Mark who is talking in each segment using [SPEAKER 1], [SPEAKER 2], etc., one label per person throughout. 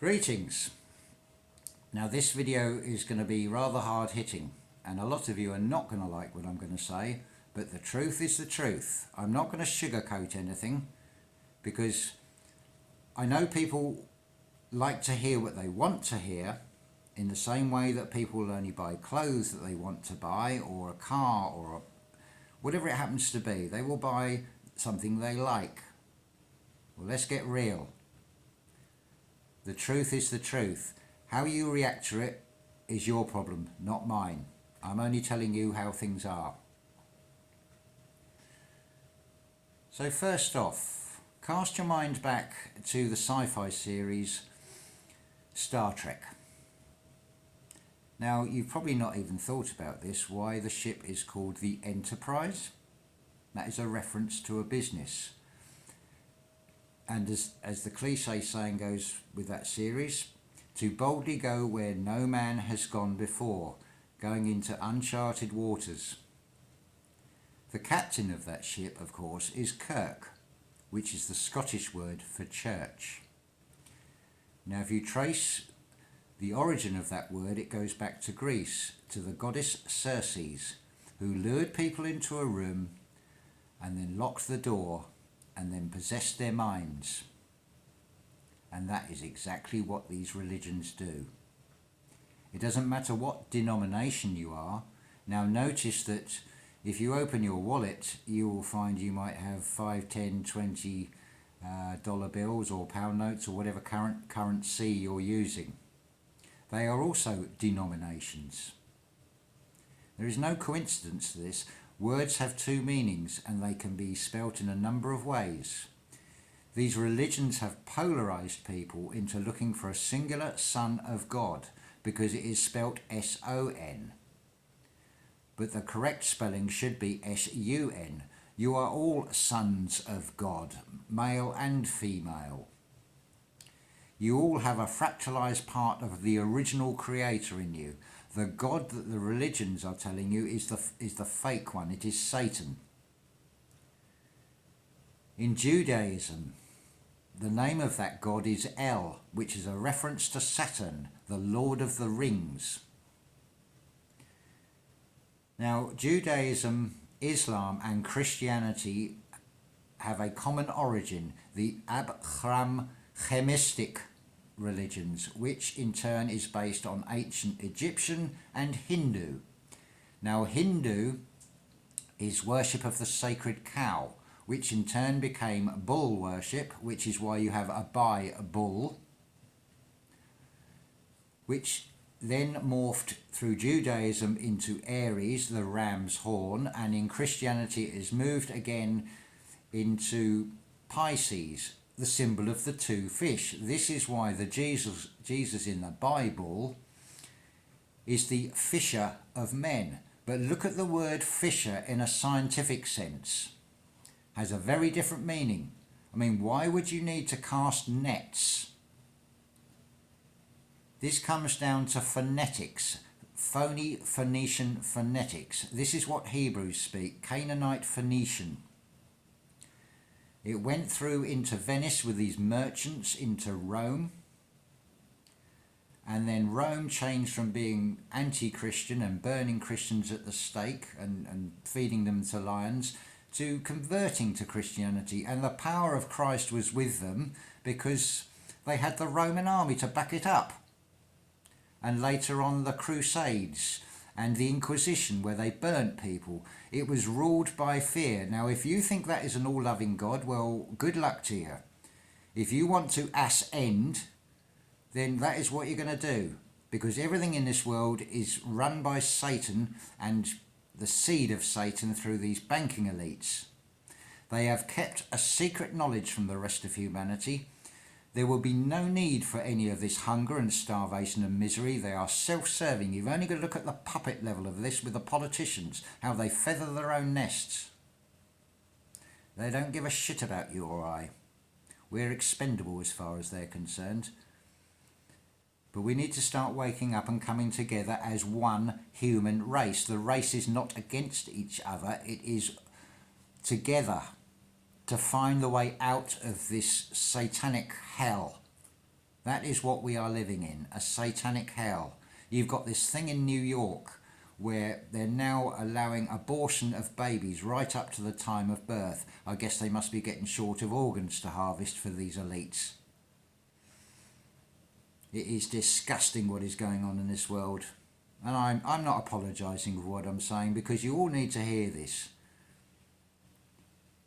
[SPEAKER 1] Greetings. Now this video is going to be rather hard hitting and a lot of you are not going to like what I'm going to say, but the truth is the truth. I'm not going to sugarcoat anything because I know people like to hear what they want to hear, in the same way that people will only buy clothes that they want to buy, or a car, or whatever it happens to be. They will buy something they like. Well, let's get real. The truth is the truth. How you react to it is your problem, not mine. I'm only telling you how things are. So first off, cast your mind back to the sci-fi series Star Trek. Now, you've probably not even thought about this, why the ship is called the Enterprise. That is a reference to a business. And as the cliche saying goes with that series, to boldly go where no man has gone before, going into uncharted waters. The captain of that ship, of course, is Kirk, which is the Scottish word for church. Now, if you trace the origin of that word, it goes back to Greece, to the goddess Circe, who lured people into a room and then locked the door and then possessed their minds. And that is exactly what these religions do. It doesn't matter what denomination you are. Now notice that if you open your wallet, you will find you might have 5, 10, 20 dollar bills or pound notes or whatever currency you're using. They are also denominations. There is no coincidence to this. Words have two meanings and they can be spelt in a number of ways. These religions have polarized people into looking for a singular Son of God because it is spelt S-O-N. But the correct spelling should be S-U-N. You are all sons of God, male and female. You all have a fractalized part of the original creator in you. The God that the religions are telling you is the fake one. It is Satan. In Judaism, the name of that God is El, which is a reference to Saturn, the Lord of the Rings. Now, Judaism, Islam and Christianity have a common origin, the Abrahamistic religions, which in turn is based on ancient Egyptian and Hindu. Now, Hindu is worship of the sacred cow, which in turn became bull worship, which is why you have a Bai bull, which then morphed through Judaism into Aries, the ram's horn, and in Christianity it is moved again into Pisces, the symbol of the two fish. This is why the Jesus in the Bible is the fisher of men. But look at the word fisher in a scientific sense. Has a very different meaning. I mean, why would you need to cast nets? This comes down to phonetics, phony Phoenician phonetics. This is what Hebrews speak, Canaanite Phoenician. It went through into Venice with these merchants into Rome. And then Rome changed from being anti-Christian and burning Christians at the stake and feeding them to lions to converting to Christianity. And the power of Christ was with them because they had the Roman army to back it up. And later on the Crusades and the Inquisition, where they burnt people. It was ruled by fear. Now, if you think that is an all-loving God, well, good luck to you. If you want to ascend, then that is what you're going to do. Because everything in this world is run by Satan and the seed of Satan through these banking elites. They have kept a secret knowledge from the rest of humanity. There will be no need for any of this hunger and starvation and misery. They are self-serving. You've only got to look at the puppet level of this with the politicians, how they feather their own nests. They don't give a shit about you or I. We're expendable as far as they're concerned. But we need to start waking up and coming together as one human race. The race is not against each other. It is together to find the way out of this satanic hell. That is what we are living in, a satanic hell. You've got this thing in New York where they're now allowing abortion of babies right up to the time of birth. I guess they must be getting short of organs to harvest for these elites. It is disgusting what is going on in this world. And I'm not apologising for what I'm saying, because you all need to hear this.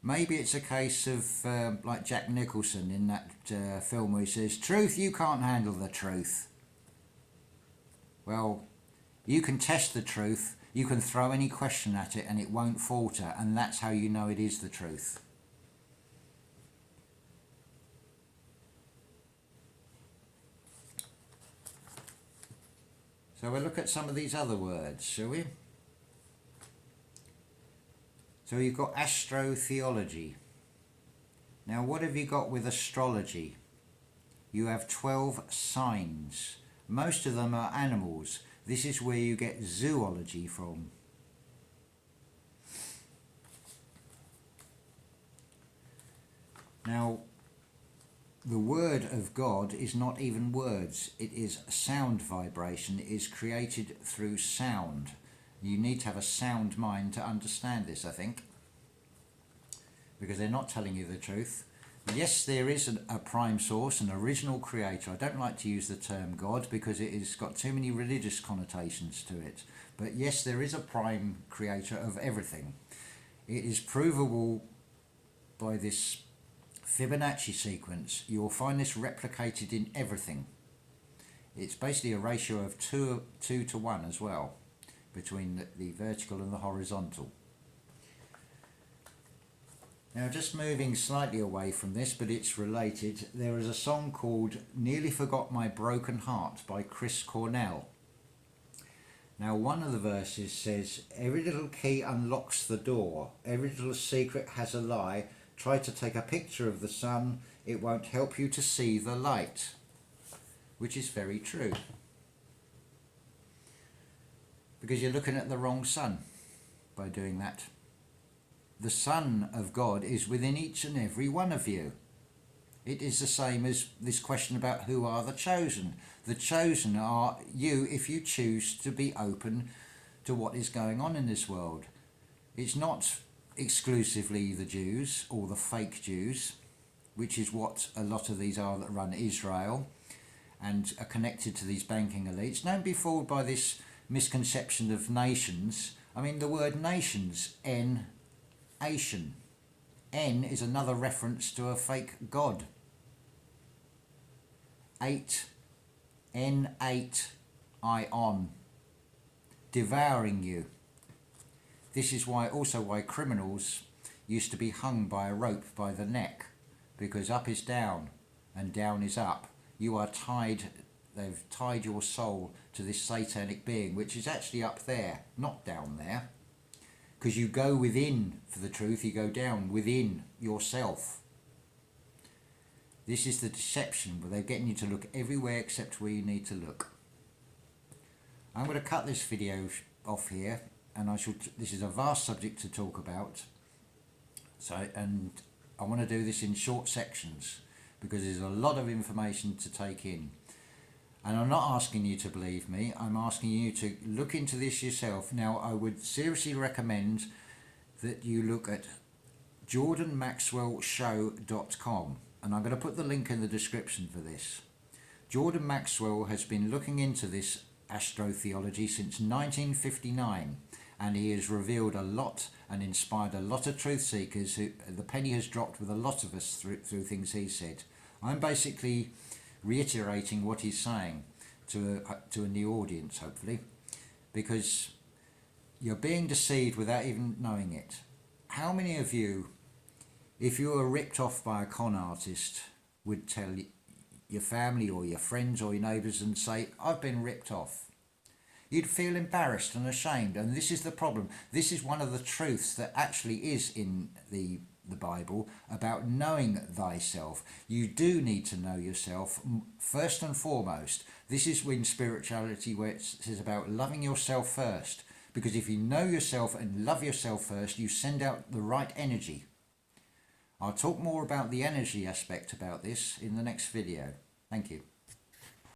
[SPEAKER 1] Maybe it's a case of like Jack Nicholson in that film where he says, "Truth, you can't handle the truth." Well, you can test the truth, you can throw any question at it and it won't falter, and that's how you know it is the truth. So we'll look at some of these other words, shall we? So you've got astrotheology. Now what have you got with astrology? You have 12 signs. Most of them are animals. This is where you get zoology from. Now, the word of God is not even words. It is sound vibration. It is created through sound. You need to have a sound mind to understand this, I think, because they're not telling you the truth. Yes, there is a prime source, an original creator. I don't like to use the term God because it has got too many religious connotations to it. But yes, there is a prime creator of everything. It is provable by this Fibonacci sequence. You will find this replicated in everything. It's basically a ratio of 2 to 1 as well, between the vertical and the horizontal. Now, just moving slightly away from this, but it's related, there is a song called "Nearly Forgot My Broken Heart" by Chris Cornell. Now, one of the verses says, "Every little key unlocks the door, every little secret has a lie. Try to take a picture of the sun, it won't help you to see the light," which is very true. Because you're looking at the wrong sun by doing that. The Son of God is within each and every one of you. It is the same as this question about who are the chosen. The chosen are you if you choose to be open to what is going on in this world. It's not exclusively the Jews or the fake Jews, which is what a lot of these are that run Israel and are connected to these banking elites. Don't be fooled by this misconception of nations. I mean, the word nations, Asian. N is another reference to a fake god. 8, N8, ion, devouring you. This is why criminals used to be hung by a rope by the neck, because up is down and down is up. You are tied, they've tied your soul to this satanic being, which is actually up there, not down there. Because you go within for the truth, you go down within yourself. This is the deception, where they're getting you to look everywhere except where you need to look. I'm going to cut this video off here, and this is a vast subject to talk about. And I want to do this in short sections, because there's a lot of information to take in. And I'm not asking you to believe me, I'm asking you to look into this yourself. Now, I would seriously recommend that you look at jordanmaxwellshow.com, and I'm going to put the link in the description for this. Jordan Maxwell has been looking into this astrotheology since 1959, and he has revealed a lot and inspired a lot of truth seekers. The penny has dropped with a lot of us through things he said. I'm basically reiterating what he's saying to a new audience, hopefully, because you're being deceived without even knowing it. How many of you, if you were ripped off by a con artist, would tell your family or your friends or your neighbours and say, "I've been ripped off"? You'd feel embarrassed and ashamed, and this is the problem. This is one of the truths that actually is in the Bible about knowing thyself. You do need to know yourself first and foremost. This is when spirituality, where it says about loving yourself first, because if you know yourself and love yourself first, you send out the right energy. I'll talk more about the energy aspect about this in the next video. Thank you.